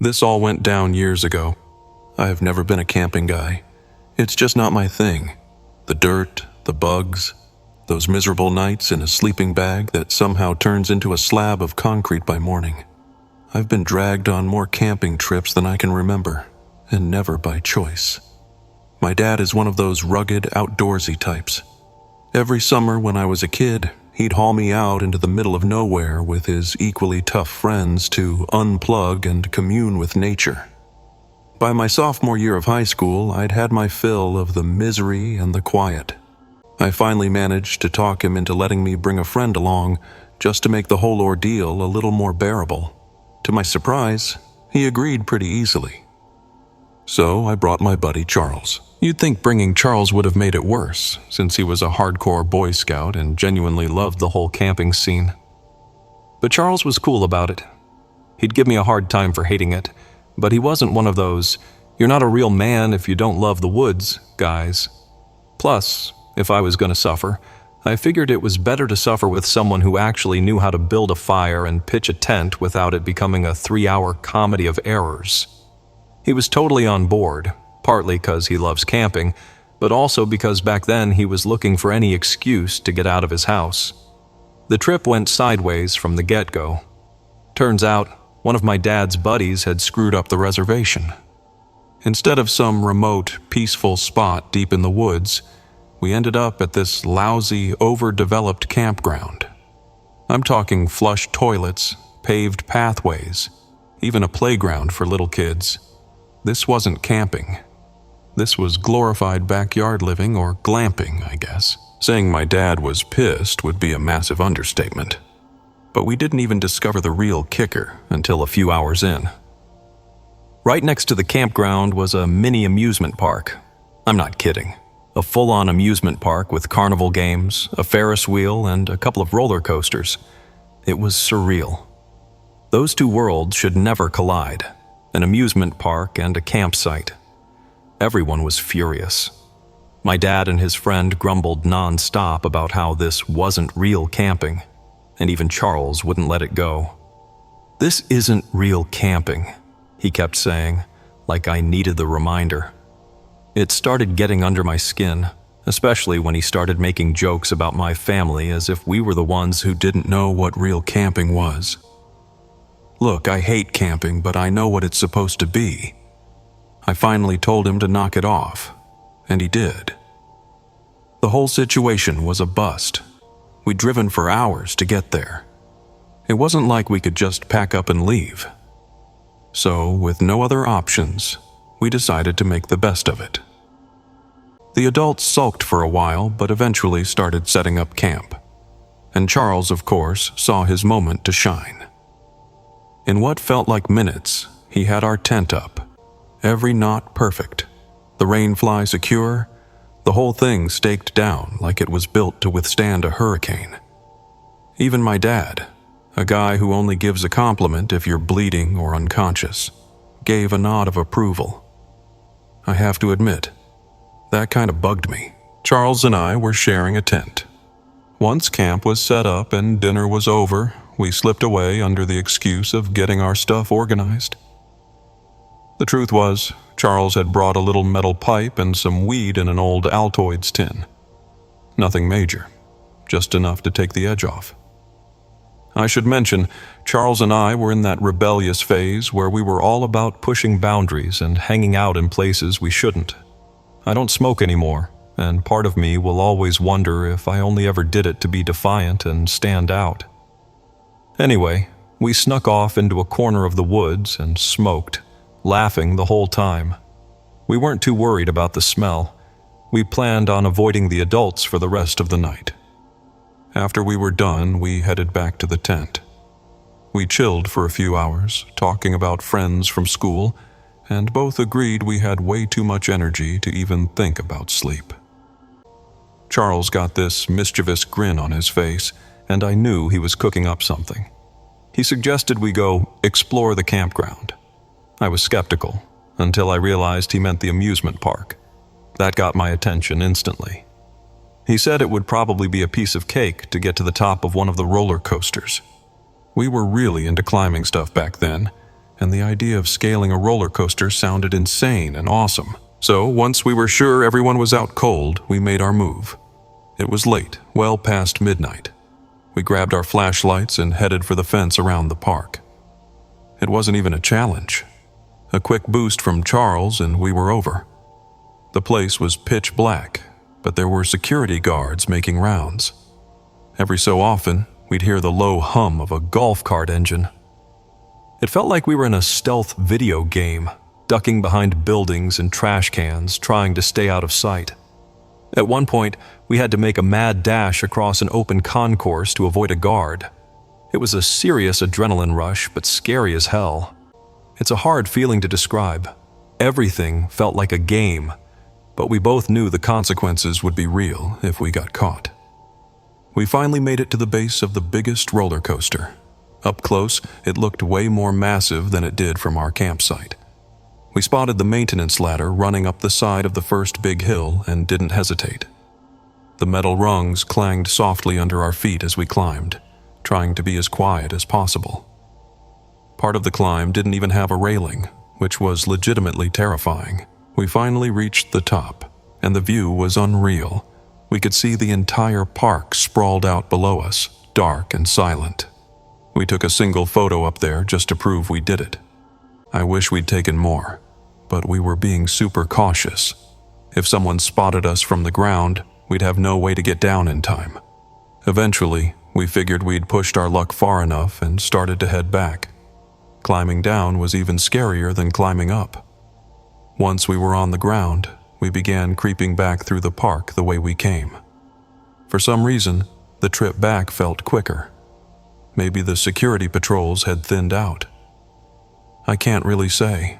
This all went down years ago. I have never been a camping guy. It's just not my thing. The dirt, the bugs, those miserable nights in a sleeping bag that somehow turns into a slab of concrete by morning. I've been dragged on more camping trips than I can remember, and never by choice. My dad is one of those rugged, outdoorsy types. Every summer when I was a kid, he'd haul me out into the middle of nowhere with his equally tough friends to unplug and commune with nature. By my sophomore year of high school, I'd had my fill of the misery and the quiet. I finally managed to talk him into letting me bring a friend along just to make the whole ordeal a little more bearable. To my surprise, he agreed pretty easily. So I brought my buddy Charles. You'd think bringing Charles would have made it worse, since he was a hardcore Boy Scout and genuinely loved the whole camping scene. But Charles was cool about it. He'd give me a hard time for hating it, but he wasn't one of those, "you're not a real man if you don't love the woods" guys. Plus, if I was going to suffer, I figured it was better to suffer with someone who actually knew how to build a fire and pitch a tent without it becoming a 3-hour comedy of errors. He was totally on board, partly because he loves camping, but also because back then he was looking for any excuse to get out of his house. The trip went sideways from the get-go. Turns out, one of my dad's buddies had screwed up the reservation. Instead of some remote, peaceful spot deep in the woods, we ended up at this lousy, overdeveloped campground. I'm talking flush toilets, paved pathways, even a playground for little kids. This wasn't camping. This was glorified backyard living, or glamping, I guess. Saying my dad was pissed would be a massive understatement. But we didn't even discover the real kicker until a few hours in. Right next to the campground was a mini amusement park. I'm not kidding. A full-on amusement park with carnival games, a Ferris wheel, and a couple of roller coasters. It was surreal. Those two worlds should never collide. An amusement park and a campsite. Everyone was furious. My dad and his friend grumbled non-stop about how this wasn't real camping, and even Charles wouldn't let it go. "This isn't real camping," he kept saying, like I needed the reminder. It started getting under my skin, especially when he started making jokes about my family as if we were the ones who didn't know what real camping was. Look, I hate camping, but I know what it's supposed to be. I finally told him to knock it off, and he did. The whole situation was a bust. We'd driven for hours to get there. It wasn't like we could just pack up and leave. So, with no other options, we decided to make the best of it. The adults sulked for a while, but eventually started setting up camp. And Charles, of course, saw his moment to shine. In what felt like minutes, he had our tent up. Every knot perfect. The rain fly secure. The whole thing staked down like it was built to withstand a hurricane. Even my dad, a guy who only gives a compliment if you're bleeding or unconscious, gave a nod of approval. I have to admit, that kind of bugged me. Charles and I were sharing a tent. Once camp was set up and dinner was over, we slipped away under the excuse of getting our stuff organized. The truth was, Charles had brought a little metal pipe and some weed in an old Altoids tin. Nothing major, just enough to take the edge off. I should mention, Charles and I were in that rebellious phase where we were all about pushing boundaries and hanging out in places we shouldn't. I don't smoke anymore, and part of me will always wonder if I only ever did it to be defiant and stand out. Anyway, we snuck off into a corner of the woods and smoked, laughing the whole time. We weren't too worried about the smell. We planned on avoiding the adults for the rest of the night. After we were done, we headed back to the tent. We chilled for a few hours, talking about friends from school, and both agreed we had way too much energy to even think about sleep. Charles got this mischievous grin on his face, and I knew he was cooking up something. He suggested we go explore the campground. I was skeptical, until I realized he meant the amusement park. That got my attention instantly. He said it would probably be a piece of cake to get to the top of one of the roller coasters. We were really into climbing stuff back then, and the idea of scaling a roller coaster sounded insane and awesome. So, once we were sure everyone was out cold, we made our move. It was late, well past midnight. We grabbed our flashlights and headed for the fence around the park. It wasn't even a challenge. A quick boost from Charles and we were over. The place was pitch black, but there were security guards making rounds. Every so often, we'd hear the low hum of a golf cart engine. It felt like we were in a stealth video game, ducking behind buildings and trash cans, trying to stay out of sight. At one point, we had to make a mad dash across an open concourse to avoid a guard. It was a serious adrenaline rush, but scary as hell. It's a hard feeling to describe. Everything felt like a game, but we both knew the consequences would be real if we got caught. We finally made it to the base of the biggest roller coaster. Up close, it looked way more massive than it did from our campsite. We spotted the maintenance ladder running up the side of the first big hill and didn't hesitate. The metal rungs clanged softly under our feet as we climbed, trying to be as quiet as possible. Part of the climb didn't even have a railing, which was legitimately terrifying. We finally reached the top, and the view was unreal. We could see the entire park sprawled out below us, dark and silent. We took a single photo up there just to prove we did it. I wish we'd taken more, but we were being super cautious. If someone spotted us from the ground, we'd have no way to get down in time. Eventually, we figured we'd pushed our luck far enough and started to head back. Climbing down was even scarier than climbing up. Once we were on the ground, we began creeping back through the park the way we came. For some reason, the trip back felt quicker. Maybe the security patrols had thinned out. I can't really say.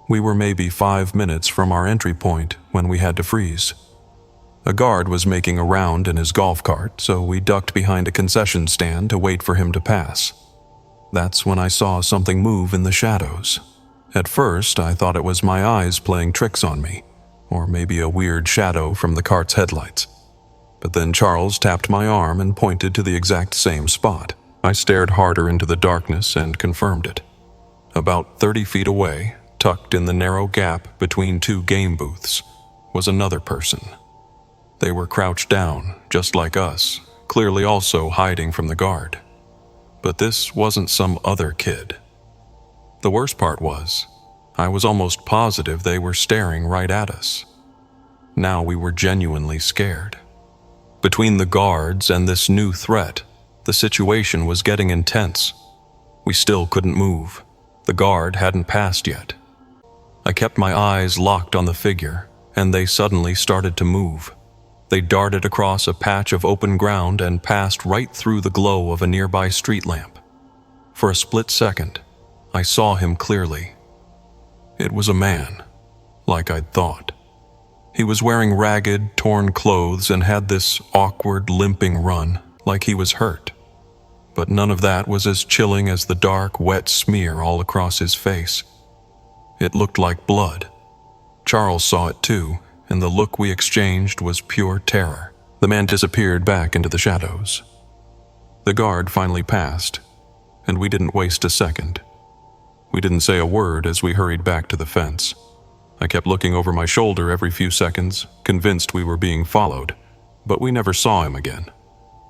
We were maybe 5 minutes from our entry point when we had to freeze. A guard was making a round in his golf cart, so we ducked behind a concession stand to wait for him to pass. That's when I saw something move in the shadows. At first, I thought it was my eyes playing tricks on me, or maybe a weird shadow from the cart's headlights. But then Charles tapped my arm and pointed to the exact same spot. I stared harder into the darkness and confirmed it. About 30 feet away, tucked in the narrow gap between two game booths, was another person. They were crouched down, just like us, clearly also hiding from the guard. But this wasn't some other kid. The worst part was, I was almost positive they were staring right at us. Now we were genuinely scared. Between the guards and this new threat, the situation was getting intense. We still couldn't move. The guard hadn't passed yet. I kept my eyes locked on the figure, and they suddenly started to move. They darted across a patch of open ground and passed right through the glow of a nearby street lamp. For a split second, I saw him clearly. It was a man, like I'd thought. He was wearing ragged, torn clothes and had this awkward, limping run, like he was hurt. But none of that was as chilling as the dark, wet smear all across his face. It looked like blood. Charles saw it too, and the look we exchanged was pure terror. The man disappeared back into the shadows. The guard finally passed, and we didn't waste a second. We didn't say a word as we hurried back to the fence. I kept looking over my shoulder every few seconds, convinced we were being followed, but we never saw him again.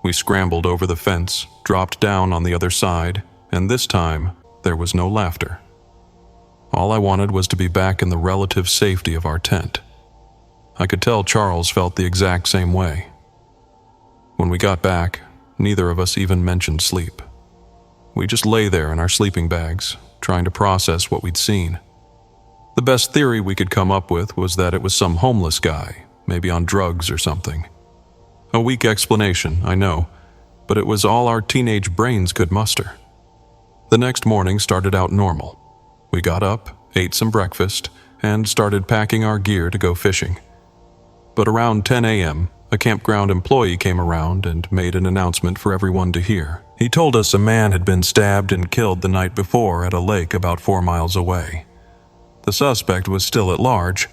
We scrambled over the fence, dropped down on the other side, and this time, there was no laughter. All I wanted was to be back in the relative safety of our tent. I could tell Charles felt the exact same way. When we got back, neither of us even mentioned sleep. We just lay there in our sleeping bags, trying to process what we'd seen. The best theory we could come up with was that it was some homeless guy, maybe on drugs or something. A weak explanation, I know, but it was all our teenage brains could muster. The next morning started out normal. We got up, ate some breakfast, and started packing our gear to go fishing. But around 10 a.m., a campground employee came around and made an announcement for everyone to hear. He told us a man had been stabbed and killed the night before at a lake about 4 miles away. The suspect was still at large,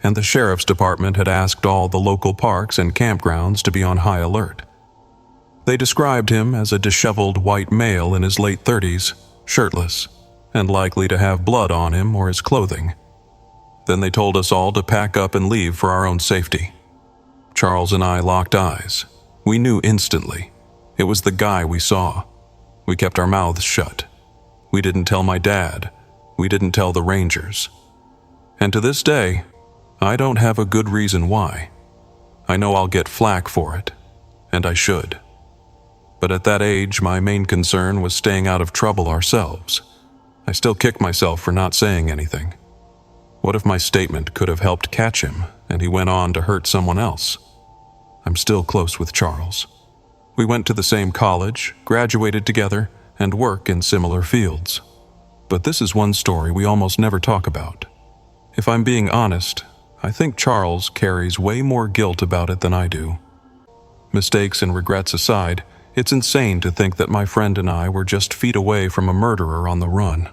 and the sheriff's department had asked all the local parks and campgrounds to be on high alert. They described him as a disheveled white male in his late 30s, shirtless, and likely to have blood on him or his clothing. Then they told us all to pack up and leave for our own safety. Charles and I locked eyes. We knew instantly. It was the guy we saw. We kept our mouths shut. We didn't tell my dad. We didn't tell the Rangers. And to this day, I don't have a good reason why. I know I'll get flack for it, and I should. But at that age, my main concern was staying out of trouble ourselves. I still kick myself for not saying anything. What if my statement could have helped catch him, and he went on to hurt someone else? I'm still close with Charles. We went to the same college, graduated together, and work in similar fields. But this is one story we almost never talk about. If I'm being honest, I think Charles carries way more guilt about it than I do. Mistakes and regrets aside, it's insane to think that my friend and I were just feet away from a murderer on the run.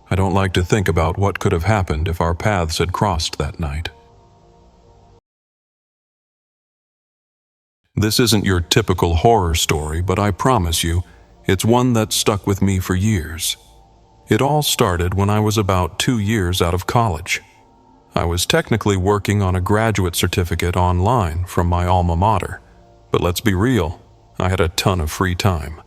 I don't like to think about what could have happened if our paths had crossed that night. This isn't your typical horror story, but I promise you, it's one that stuck with me for years. It all started when I was about 2 years out of college. I was technically working on a graduate certificate online from my alma mater, but let's be real, I had a ton of free time.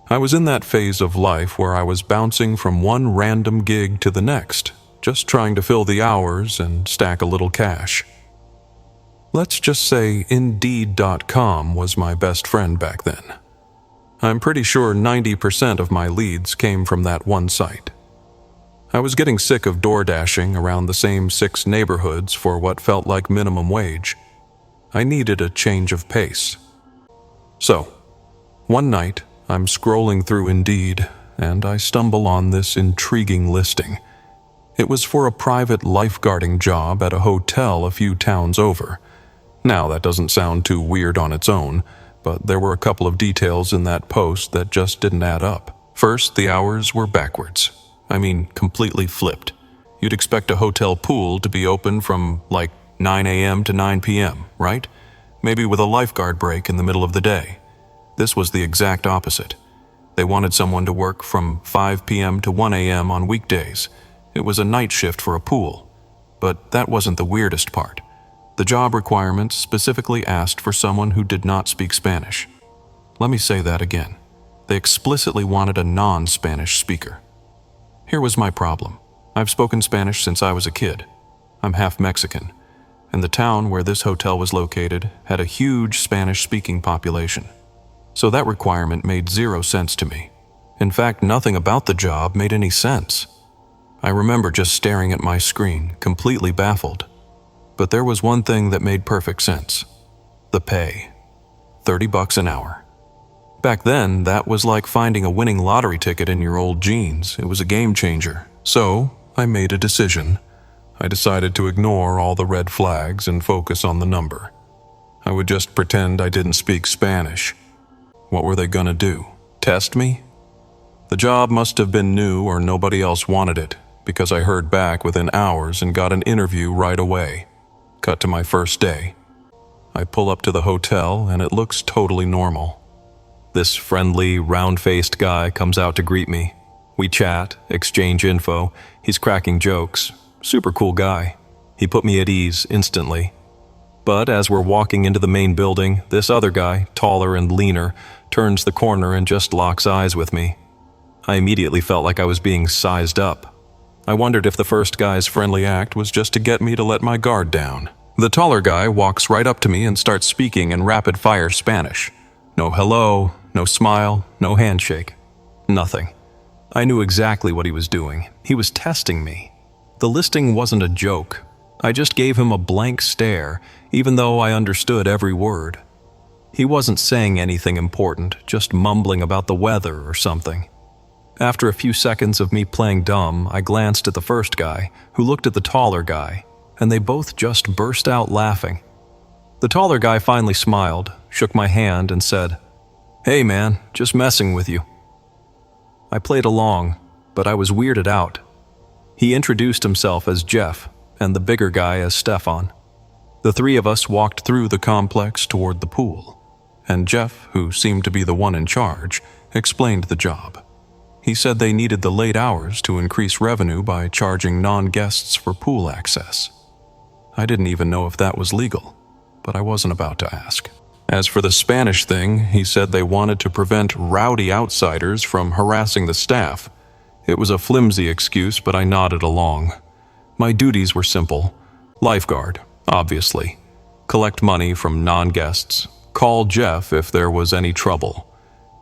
I was in that phase of life where I was bouncing from one random gig to the next, just trying to fill the hours and stack a little cash. Let's just say Indeed.com was my best friend back then. I'm pretty sure 90% of my leads came from that one site. I was getting sick of door dashing around the same 6 neighborhoods for what felt like minimum wage. I needed a change of pace. So, one night, I'm scrolling through Indeed, and I stumble on this intriguing listing. It was for a private lifeguarding job at a hotel a few towns over. Now, that doesn't sound too weird on its own, but there were a couple of details in that post that just didn't add up. First, the hours were backwards. I mean, completely flipped. You'd expect a hotel pool to be open from like 9 a.m. to 9 p.m., right? Maybe with a lifeguard break in the middle of the day. This was the exact opposite. They wanted someone to work from 5 p.m. to 1 a.m. on weekdays. It was a night shift for a pool. But that wasn't the weirdest part. The job requirements specifically asked for someone who did not speak Spanish. Let me say that again. They explicitly wanted a non-Spanish speaker. Here was my problem. I've spoken Spanish since I was a kid. I'm half Mexican, and the town where this hotel was located had a huge Spanish-speaking population. So that requirement made 0 sense to me. In fact, nothing about the job made any sense. I remember just staring at my screen, completely baffled. But there was one thing that made perfect sense. The pay. $30 an hour. Back then, that was like finding a winning lottery ticket in your old jeans. It was a game changer. So, I made a decision. I decided to ignore all the red flags and focus on the number. I would just pretend I didn't speak Spanish. What were they gonna do? Test me? The job must have been new or nobody else wanted it, because I heard back within hours and got an interview right away. Cut to my first day. I pull up to the hotel and it looks totally normal. This friendly, round-faced guy comes out to greet me. We chat, exchange info. He's cracking jokes. Super cool guy. He put me at ease instantly. But as we're walking into the main building, this other guy, taller and leaner, turns the corner and just locks eyes with me. I immediately felt like I was being sized up. I wondered if the first guy's friendly act was just to get me to let my guard down. The taller guy walks right up to me and starts speaking in rapid-fire Spanish. No hello, no smile, no handshake. Nothing. I knew exactly what he was doing. He was testing me. The listing wasn't a joke. I just gave him a blank stare, even though I understood every word. He wasn't saying anything important, just mumbling about the weather or something. After a few seconds of me playing dumb, I glanced at the first guy, who looked at the taller guy, and they both just burst out laughing. The taller guy finally smiled, shook my hand, and said, "Hey man, just messing with you." I played along, but I was weirded out. He introduced himself as Jeff, and the bigger guy as Stefan. The 3 of us walked through the complex toward the pool, and Jeff, who seemed to be the one in charge, explained the job. He said they needed the late hours to increase revenue by charging non-guests for pool access. I didn't even know if that was legal, but I wasn't about to ask. As for the Spanish thing, he said they wanted to prevent rowdy outsiders from harassing the staff. It was a flimsy excuse, but I nodded along. My duties were simple. Lifeguard, obviously. Collect money from non-guests. Call Jeff if there was any trouble.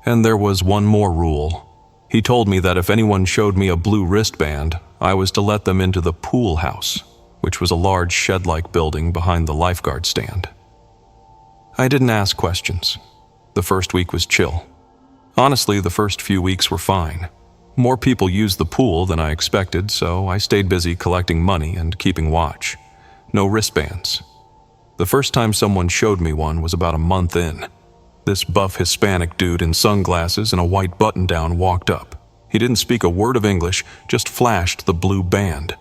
And there was one more rule. He told me that if anyone showed me a blue wristband, I was to let them into the pool house, which was a large shed-like building behind the lifeguard stand. I didn't ask questions. The first week was chill. Honestly, the first few weeks were fine. More people used the pool than I expected, so I stayed busy collecting money and keeping watch. No wristbands. The first time someone showed me one was about a month in. This buff Hispanic dude in sunglasses and a white button-down walked up. He didn't speak a word of English, just flashed the blue band.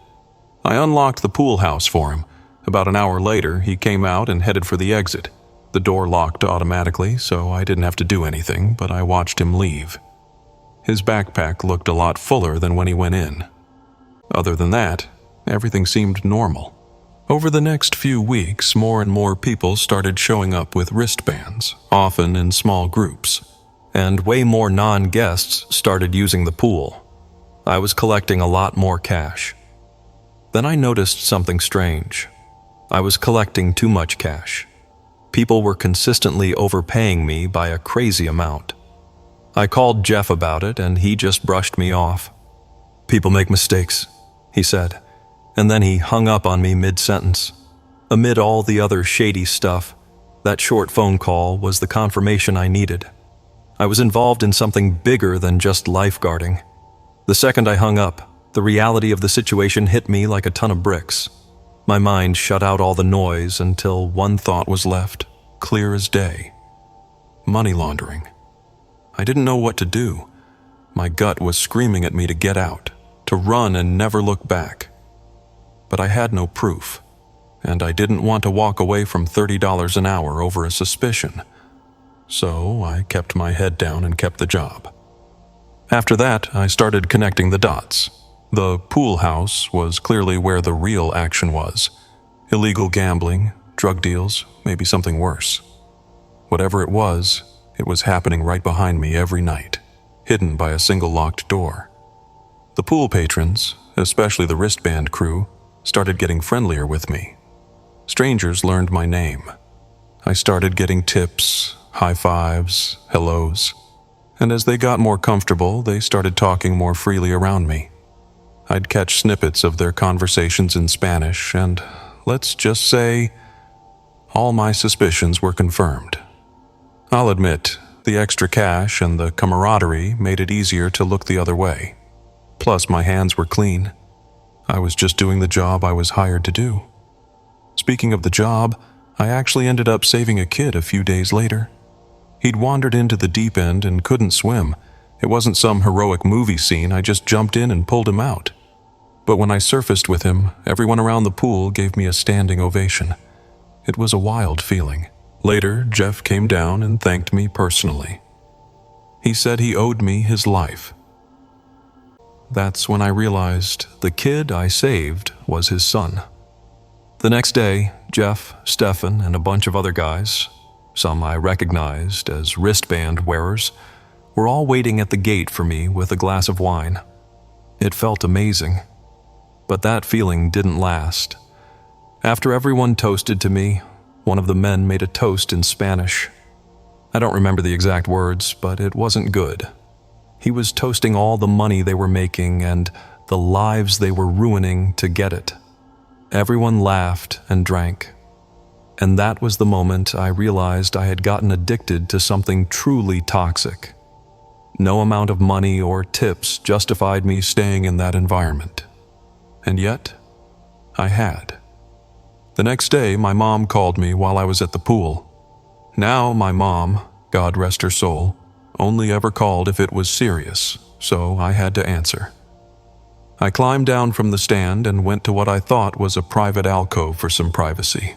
I unlocked the pool house for him. About an hour later, he came out and headed for the exit. The door locked automatically, so I didn't have to do anything, but I watched him leave. His backpack looked a lot fuller than when he went in. Other than that, everything seemed normal. Over the next few weeks, more and more people started showing up with wristbands, often in small groups, and way more non-guests started using the pool. I was collecting a lot more cash. Then I noticed something strange. I was collecting too much cash. People were consistently overpaying me by a crazy amount. I called Jeff about it, and he just brushed me off. "People make mistakes," he said. And then he hung up on me mid-sentence. Amid all the other shady stuff, that short phone call was the confirmation I needed. I was involved in something bigger than just lifeguarding. The second I hung up, the reality of the situation hit me like a ton of bricks. My mind shut out all the noise until one thought was left, clear as day. Money laundering. I didn't know what to do. My gut was screaming at me to get out, to run and never look back. But I had no proof, and I didn't want to walk away from $30 an hour over a suspicion. So I kept my head down and kept the job. After that, I started connecting the dots. The pool house was clearly where the real action was. Illegal gambling, drug deals, maybe something worse. Whatever it was happening right behind me every night, hidden by a single locked door. The pool patrons, especially the wristband crew, started getting friendlier with me. Strangers learned my name. I started getting tips, high fives, hellos. And as they got more comfortable, they started talking more freely around me. I'd catch snippets of their conversations in Spanish, and let's just say, all my suspicions were confirmed. I'll admit, the extra cash and the camaraderie made it easier to look the other way. Plus, my hands were clean. I was just doing the job I was hired to do. Speaking of the job, I actually ended up saving a kid a few days later. He'd wandered into the deep end and couldn't swim. It wasn't some heroic movie scene, I just jumped in and pulled him out. But when I surfaced with him, everyone around the pool gave me a standing ovation. It was a wild feeling. Later, Jeff came down and thanked me personally. He said he owed me his life. That's when I realized the kid I saved was his son. The next day, Jeff, Stefan, and a bunch of other guys, some I recognized as wristband wearers, were all waiting at the gate for me with a glass of wine. It felt amazing. But that feeling didn't last. After everyone toasted to me, one of the men made a toast in Spanish. I don't remember the exact words, but it wasn't good. He was toasting all the money they were making and the lives they were ruining to get it. Everyone laughed and drank. And that was the moment I realized I had gotten addicted to something truly toxic. No amount of money or tips justified me staying in that environment. And yet, I had. The next day, my mom called me while I was at the pool. Now my mom, God rest her soul, only ever called if it was serious, so I had to answer. I climbed down from the stand and went to what I thought was a private alcove for some privacy.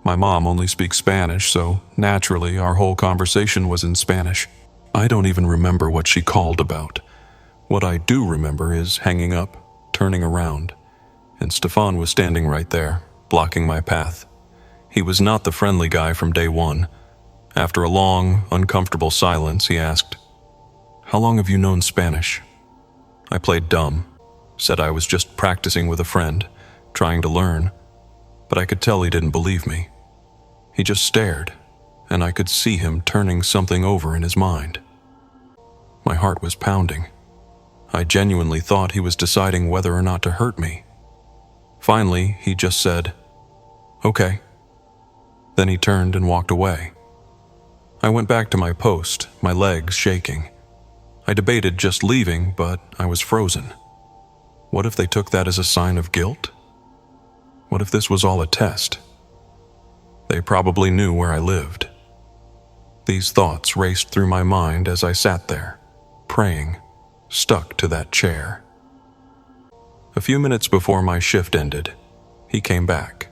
My mom only speaks Spanish, so naturally our whole conversation was in Spanish. I don't even remember what she called about, What I do remember is hanging up, turning around, and Stefan was standing right there, blocking my path. He was not the friendly guy from day one. After a long, uncomfortable silence, he asked, "How long have you known Spanish?" I played dumb, said I was just practicing with a friend, trying to learn, but I could tell he didn't believe me. He just stared, and I could see him turning something over in his mind. My heart was pounding. I genuinely thought he was deciding whether or not to hurt me. Finally, he just said, "Okay." Then he turned and walked away. I went back to my post, my legs shaking. I debated just leaving, but I was frozen. What if they took that as a sign of guilt? What if this was all a test? They probably knew where I lived. These thoughts raced through my mind as I sat there, praying, stuck to that chair. A few minutes before my shift ended, he came back.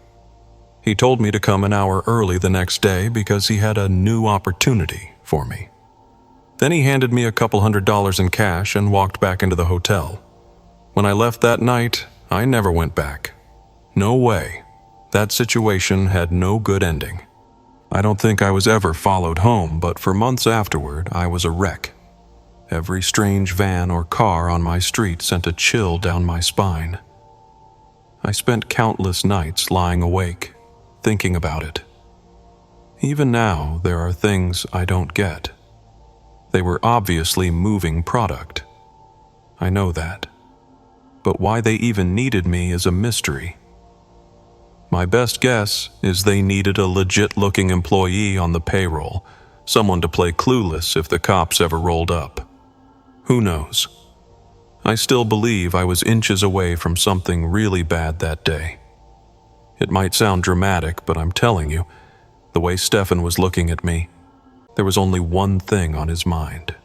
He told me to come an hour early the next day because he had a new opportunity for me. Then he handed me a couple $100 in cash and walked back into the hotel. When I left that night, I never went back. No way. That situation had no good ending. I don't think I was ever followed home, but for months afterward, I was a wreck. Every strange van or car on my street sent a chill down my spine. I spent countless nights lying awake, thinking about it. Even now, there are things I don't get. They were obviously moving product. I know that. But why they even needed me is a mystery. My best guess is they needed a legit-looking employee on the payroll, someone to play clueless if the cops ever rolled up. Who knows? I still believe I was inches away from something really bad that day. It might sound dramatic, but I'm telling you, the way Stefan was looking at me, there was only one thing on his mind.